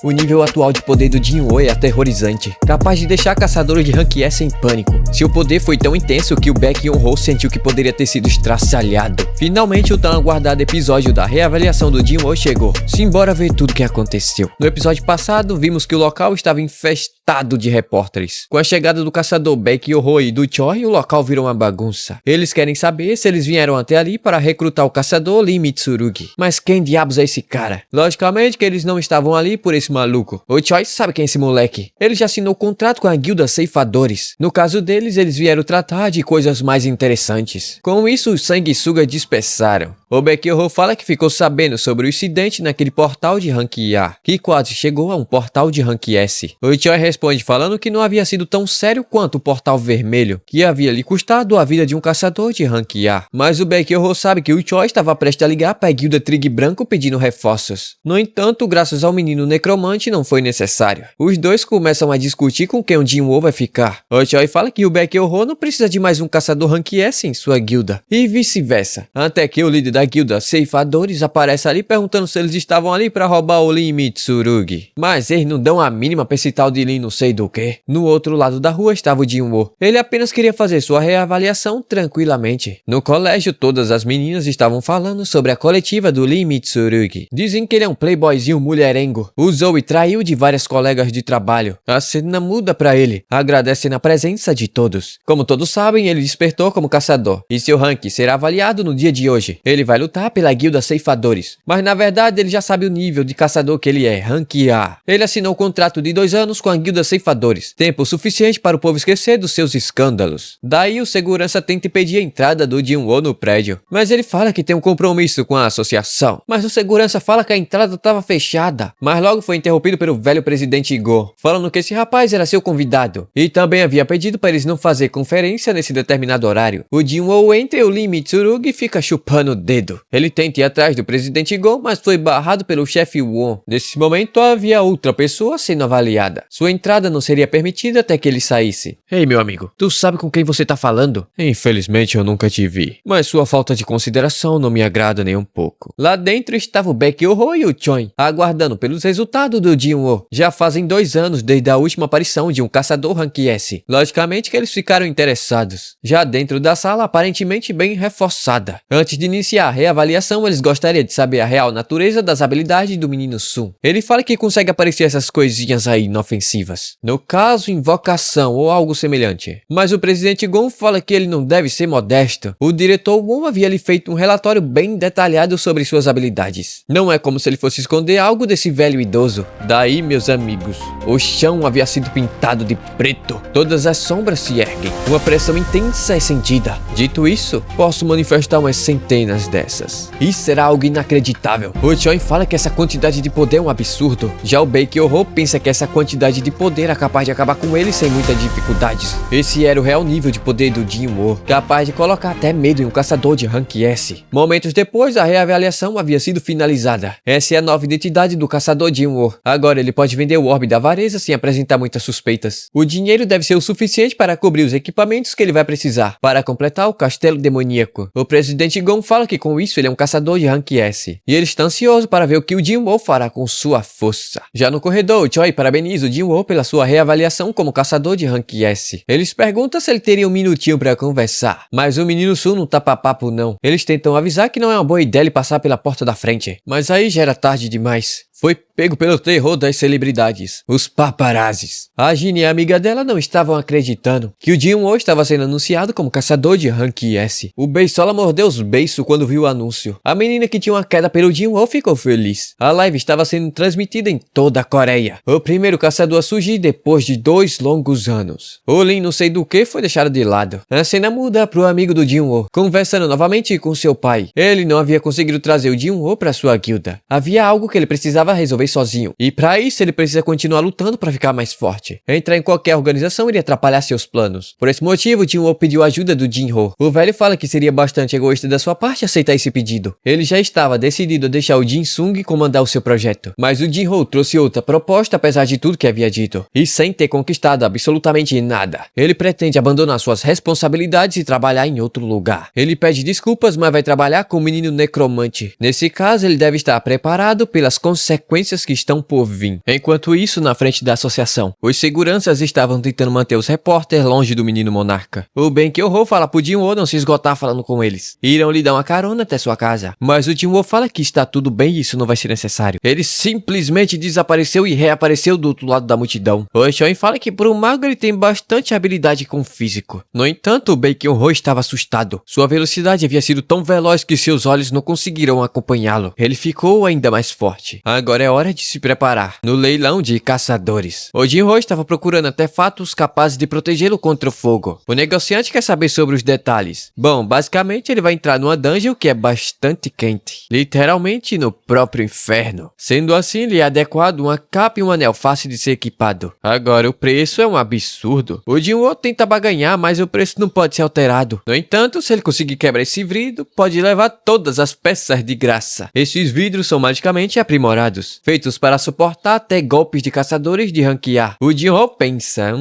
O nível atual de poder do Jinwoo é aterrorizante, capaz de deixar caçadores de Rank S em pânico. Seu poder foi tão intenso que o Baek Yeon-ho sentiu que poderia ter sido estraçalhado. Finalmente o tão aguardado episódio da reavaliação do Jinwoo chegou. Simbora ver tudo o que aconteceu. No episódio passado, vimos que o local estava infestado de repórteres. Com a chegada do caçador Baek Yeon-ho e do Choi, o local virou uma bagunça. Eles querem saber se eles vieram até ali para recrutar o caçador Lee Mitsurugi. Mas quem diabos é esse cara? Logicamente que eles não estavam ali por esse maluco. O Choi sabe quem é esse moleque. Ele já assinou contrato com a guilda Ceifadores. No caso deles, eles vieram tratar de coisas mais interessantes. Com isso, os sanguessugas dispersaram. O Baek Yeon-ho fala que ficou sabendo sobre o incidente naquele portal de Rank A, que quase chegou a um portal de Rank S. O Choi responde falando que não havia sido tão sério quanto o portal vermelho, que havia lhe custado a vida de um caçador de Rank A. Mas o Baek Yeon-ho sabe que o Choi estava prestes a ligar para a guilda Trig Branco pedindo reforços. No entanto, graças ao menino necromante, não foi necessário. Os dois começam a discutir com quem o Jinwoo vai ficar. O Choi fala que o Baek Yeon-ho não precisa de mais um caçador Rank S em sua guilda, e vice-versa. Até que o líder da guilda Ceifadores aparece ali perguntando se eles estavam ali para roubar o Lee Mitsurugi. Mas eles não dão a mínima pra esse tal de Lee não sei do que. No outro lado da rua estava o Jinwoo. Ele apenas queria fazer sua reavaliação tranquilamente. No colégio, todas as meninas estavam falando sobre a coletiva do Lee Mitsurugi. Dizem que ele é um playboyzinho mulherengo. Usou e traiu de várias colegas de trabalho. A cena muda pra ele, agradecendo a presença de todos. Como todos sabem, ele despertou como caçador, e seu rank será avaliado no dia de hoje. Ele vai lutar pela guilda Ceifadores, mas na verdade ele já sabe o nível de caçador que ele é, Rank A. Ele assinou um contrato de 2 anos com a guilda Ceifadores, tempo suficiente para o povo esquecer dos seus escândalos. Daí o segurança tenta impedir a entrada do Jinwoo no prédio, mas ele fala que tem um compromisso com a associação. Mas o segurança fala que a entrada estava fechada, mas logo foi interrompido pelo velho presidente Go, falando que esse rapaz era seu convidado, e também havia pedido para eles não fazer conferência nesse determinado horário. O Jinwoo entra e o Lee Mitsurugi fica chupando o dedo. Ele tenta ir atrás do presidente Go, mas foi barrado pelo chefe Won. Nesse momento havia outra pessoa sendo avaliada. Sua entrada não seria permitida até que ele saísse. Ei, meu amigo, tu sabe com quem você tá falando? Infelizmente eu nunca te vi, mas sua falta de consideração não me agrada nem um pouco. Lá dentro estava o Baek Yeon-ho e o Choi, aguardando pelos resultados do Jinwoo. Já fazem 2 anos desde a última aparição de um caçador Rank S. Logicamente que eles ficaram interessados. Já dentro da sala, aparentemente bem reforçada. Antes de iniciar a reavaliação, eles gostariam de saber a real natureza das habilidades do menino Sun. Ele fala que consegue aparecer essas coisinhas aí inofensivas. No caso, invocação ou algo semelhante. Mas o presidente Gon fala que ele não deve ser modesto. O diretor Won havia lhe feito um relatório bem detalhado sobre suas habilidades. Não é como se ele fosse esconder algo desse velho idoso. Daí, meus amigos, o chão havia sido pintado de preto. Todas as sombras se erguem. Uma pressão intensa é sentida. Dito isso, posso manifestar umas centenas dessas. Isso será algo inacreditável. O Choi fala que essa quantidade de poder é um absurdo. Já o Baek Yeon-ho pensa que essa quantidade de poder é capaz de acabar com ele sem muitas dificuldades. Esse era o real nível de poder do Jinwoo, capaz de colocar até medo em um caçador de Rank S. Momentos depois, a reavaliação havia sido finalizada. Essa é a nova identidade do caçador Jinwoo. Agora ele pode vender o orbe da avareza sem apresentar muitas suspeitas. O dinheiro deve ser o suficiente para cobrir os equipamentos que ele vai precisar para completar o castelo demoníaco. O presidente Gon fala que com isso ele é um caçador de Rank S, e ele está ansioso para ver o que o Jinwoo fará com sua força. Já no corredor, o Choi parabeniza o Jinwoo pela sua reavaliação como caçador de Rank S. Eles perguntam se ele teria um minutinho para conversar, mas o menino Sun não tá pra papo não. Eles tentam avisar que não é uma boa ideia ele passar pela porta da frente, mas aí já era tarde demais. Foi pego pelo terror das celebridades, os paparazzis. A Jin e a amiga dela não estavam acreditando que o Jinwoo estava sendo anunciado como caçador de Rank S. O Beisola mordeu os beiços quando viu o anúncio. A menina que tinha uma queda pelo Jinwoo ficou feliz. A live estava sendo transmitida em toda a Coreia. O primeiro caçador a surgir depois de 2 longos anos. O Lin não sei do que foi deixado de lado. A cena muda pro amigo do Jinwoo, conversando novamente com seu pai. Ele não havia conseguido trazer o Jinwoo para sua guilda. Havia algo que ele precisava resolver sozinho, e para isso ele precisa continuar lutando para ficar mais forte. Entrar em qualquer organização iria atrapalhar seus planos. Por esse motivo, Jinwoo pediu ajuda do Jinho. O velho fala que seria bastante egoísta da sua parte aceitar esse pedido. Ele já estava decidido a deixar o Jin Sung comandar o seu projeto, mas o Jinho trouxe outra proposta apesar de tudo que havia dito, e sem ter conquistado absolutamente nada. Ele pretende abandonar suas responsabilidades e trabalhar em outro lugar. Ele pede desculpas, mas vai trabalhar com o menino necromante. Nesse caso, ele deve estar preparado pelas consequências consequências que estão por vir. Enquanto isso, na frente da associação, os seguranças estavam tentando manter os repórteres longe do menino monarca. O Ben Kyo-ho fala pro Jin-woo não se esgotar falando com eles. Irão lhe dar uma carona até sua casa. Mas o Jin-woo fala que está tudo bem e isso não vai ser necessário. Ele simplesmente desapareceu e reapareceu do outro lado da multidão. O Choi fala que por um mago ele tem bastante habilidade com o físico. No entanto, o Ben Kyo-ho estava assustado. Sua velocidade havia sido tão veloz que seus olhos não conseguiram acompanhá-lo. Ele ficou ainda mais forte. Agora é hora de se preparar. No leilão de caçadores. O Jin-woo estava procurando artefatos capazes de protegê-lo contra o fogo. O negociante quer saber sobre os detalhes. Bom, basicamente ele vai entrar numa dungeon que é bastante quente. Literalmente no próprio inferno. Sendo assim, lhe é adequado uma capa e um anel fácil de ser equipado. Agora, o preço é um absurdo. O Jin-woo tenta barganhar, mas o preço não pode ser alterado. No entanto, se ele conseguir quebrar esse vidro, pode levar todas as peças de graça. Esses vidros são magicamente aprimorados, feitos para suportar até golpes de caçadores de rank A. O Jin-woo pensa,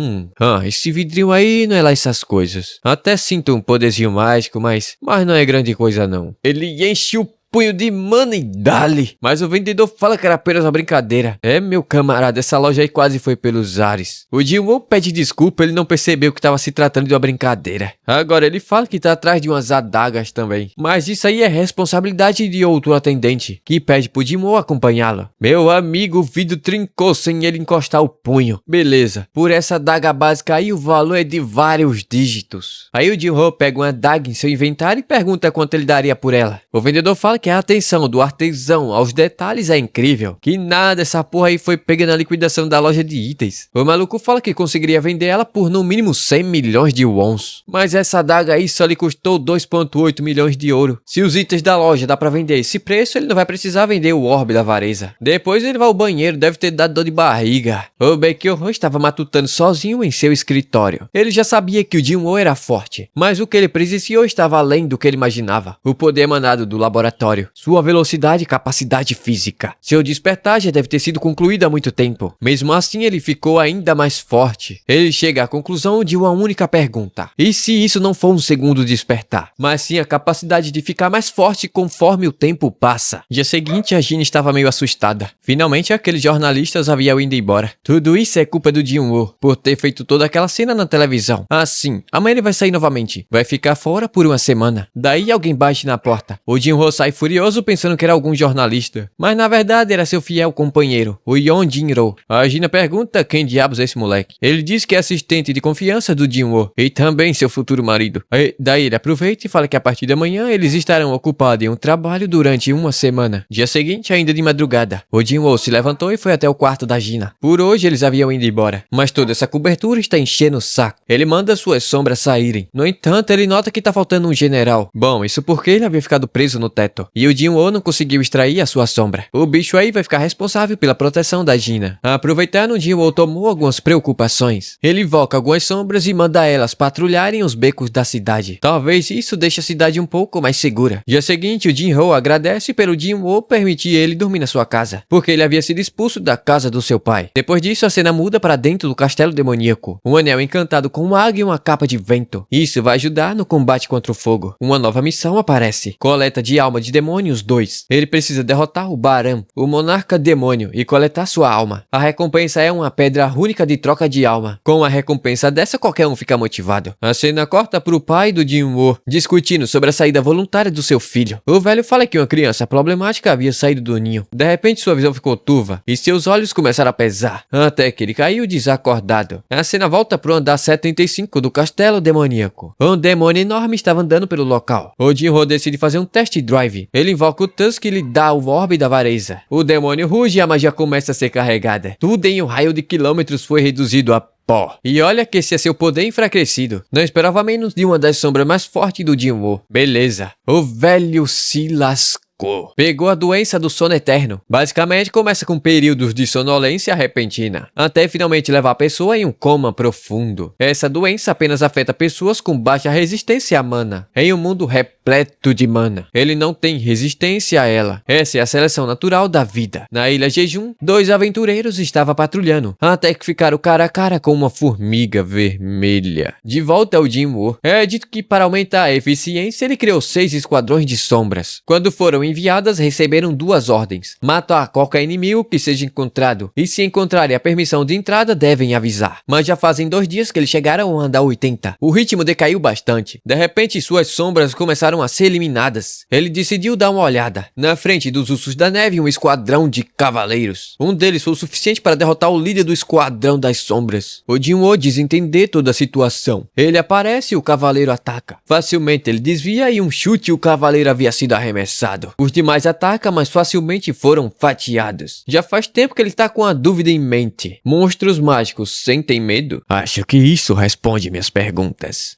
esse vidrinho aí não é lá essas coisas. Até sinto um poderzinho mágico, mas não é grande coisa não. Ele enche o punho de mana e dali. Mas o vendedor fala que era apenas uma brincadeira. É, meu camarada, essa loja aí quase foi pelos ares. O Jin-woo pede desculpa, ele não percebeu que estava se tratando de uma brincadeira. Agora ele fala que tá atrás de umas adagas também. Mas isso aí é responsabilidade de outro atendente, que pede pro Jin-woo acompanhá-lo. Meu amigo, o vidro trincou sem ele encostar o punho. Beleza, por essa adaga básica aí o valor é de vários dígitos. Aí o Jin-woo pega uma adaga em seu inventário e pergunta quanto ele daria por ela. O vendedor fala que a atenção do artesão aos detalhes é incrível. Que nada, essa porra aí foi pega na liquidação da loja de itens. O maluco fala que conseguiria vender ela por no mínimo 100 milhões de wons. Mas essa adaga aí só lhe custou 2,8 milhões de ouro. Se os itens da loja dá pra vender esse preço, ele não vai precisar vender o orbe da avareza. Depois ele vai ao banheiro, deve ter dado dor de barriga. O Ben Kyo-ho estava matutando sozinho em seu escritório. Ele já sabia que o Jin-woo era forte, mas o que ele presenciou estava além do que ele imaginava. O poder emanado do laboratório, sua velocidade e capacidade física. Seu despertar já deve ter sido concluído há muito tempo. Mesmo assim, ele ficou ainda mais forte. Ele chega à conclusão de uma única pergunta. E se isso não for um segundo despertar? Mas sim a capacidade de ficar mais forte conforme o tempo passa. Dia seguinte, a Gina estava meio assustada. Finalmente, aqueles jornalistas haviam ido embora. Tudo isso é culpa do Jin-woo, por ter feito toda aquela cena na televisão. Assim, amanhã ele vai sair novamente. Vai ficar fora por uma semana. Daí alguém bate na porta. O Jin-woo sai furioso pensando que era algum jornalista, mas na verdade era seu fiel companheiro, o Yeon Jin-ro. A Gina pergunta quem diabos é esse moleque. Ele diz que é assistente de confiança do Jin-woo e também seu futuro marido. Daí ele aproveita e fala que a partir de amanhã eles estarão ocupados em um trabalho durante uma semana. Dia seguinte, ainda de madrugada, o Jin-woo se levantou e foi até o quarto da Gina. Por hoje eles haviam ido embora, mas toda essa cobertura está enchendo o saco. Ele manda suas sombras saírem. No entanto, ele nota que tá faltando um general. Bom, isso porque ele havia ficado preso no teto. E o Jin-woo não conseguiu extrair a sua sombra. O bicho aí vai ficar responsável pela proteção da Gina. Aproveitando, o Jin-woo tomou algumas preocupações. Ele invoca algumas sombras e manda elas patrulharem os becos da cidade. Talvez isso deixe a cidade um pouco mais segura. Dia seguinte, o Jin-ho agradece pelo Jin-woo permitir ele dormir na sua casa, porque ele havia sido expulso da casa do seu pai. Depois disso, a cena muda para dentro do castelo demoníaco. Um anel encantado com uma águia e uma capa de vento. Isso vai ajudar no combate contra o fogo. Uma nova missão aparece. Coleta de alma de demônios 2. Ele precisa derrotar o Baran, o monarca demônio, e coletar sua alma. A recompensa é uma pedra única de troca de alma. Com a recompensa dessa, qualquer um fica motivado. A cena corta pro pai do Jin-woo, discutindo sobre a saída voluntária do seu filho. O velho fala que uma criança problemática havia saído do ninho. De repente, sua visão ficou turva, e seus olhos começaram a pesar, até que ele caiu desacordado. A cena volta pro andar 75 do castelo demoníaco. Um demônio enorme estava andando pelo local. O Jin-woo decide fazer um test drive. Ele invoca o Tusk e lhe dá o orbe da avareza. O demônio ruge e a magia começa a ser carregada. Tudo em um raio de quilômetros foi reduzido a pó. E olha que esse é seu poder enfraquecido. Não esperava menos de uma das sombras mais fortes do Jin-woo. Beleza. O velho se lascou. Pegou a doença do sono eterno. Basicamente começa com períodos de sonolência repentina, até finalmente levar a pessoa em um coma profundo. Essa doença apenas afeta pessoas com baixa resistência à mana. Em um mundo repleto de mana, ele não tem resistência a ela. Essa é a seleção natural da vida. Na Ilha Jejum, 2 aventureiros estavam patrulhando, até que ficaram cara a cara com uma formiga vermelha. De volta ao Jin-woo, é dito que para aumentar a eficiência ele criou 6 esquadrões de sombras. Quando foram enviadas receberam 2 ordens: matar qualquer inimigo que seja encontrado, e se encontrarem a permissão de entrada devem avisar. Mas já fazem 2 dias que eles chegaram a andar 80. O ritmo decaiu bastante. De repente suas sombras começaram a ser eliminadas. Ele decidiu dar uma olhada. Na frente dos Ursos da Neve, um esquadrão de cavaleiros. Um deles foi o suficiente para derrotar o líder do esquadrão das sombras. O Jinwoo diz entender toda a situação. Ele aparece e o cavaleiro ataca. Facilmente ele desvia e um chute e o cavaleiro havia sido arremessado. Os demais atacam, mas facilmente foram fatiados. Já faz tempo que ele está com a dúvida em mente. Monstros mágicos sentem medo? Acho que isso responde minhas perguntas.